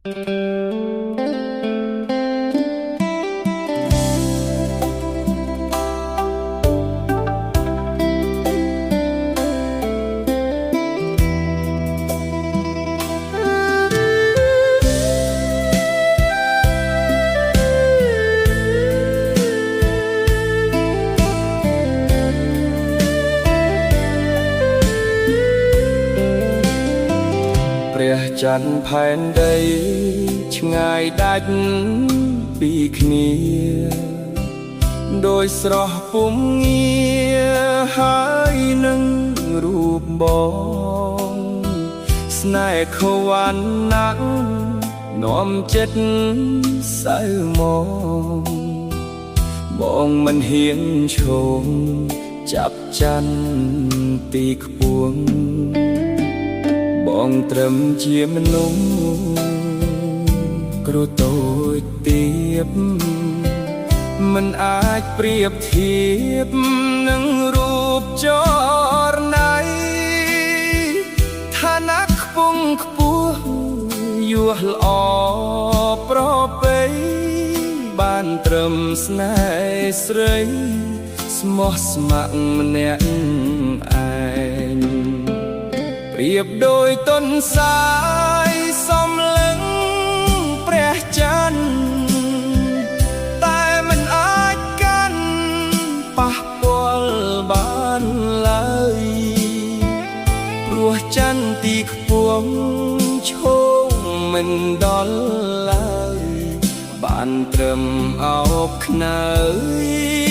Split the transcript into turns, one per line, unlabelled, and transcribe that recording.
ព្រះច័ន្ទផែនដីឆ្ងាយដាច់ពីគ្នាដោយស្រស់ពុំងារហើយនឹងរូបបងស្នេហ៍ខវ័ណ្ណណាស់នាំចិត្តសៅមកបងមិនហ៊ានឈោងចាប់ច័ន្ទទីខ្ពស់បងត្រឹមជាមនុស្សគ្រូតូចទៀបមិនអាចប្រៀបធៀបនឹងរូបចរណៃឋានៈខ្ពង់ខ្ពស់យួរល្អប្រពៃបានត្រឹមស្នេហ៍ស្រីស្មោះស្ម័គ្រម្នាក់ឯងប្រៀបដោយទុនសាយសំលឹងព្រះច័ន្ទតែមិនអាចកាន់ប៉ះពាល់បានឡើយព្រោះច័ន្ទទីខ្ពស់ឈោងមិនដល់ឡើយបានត្រឹមអោបខ្នើយ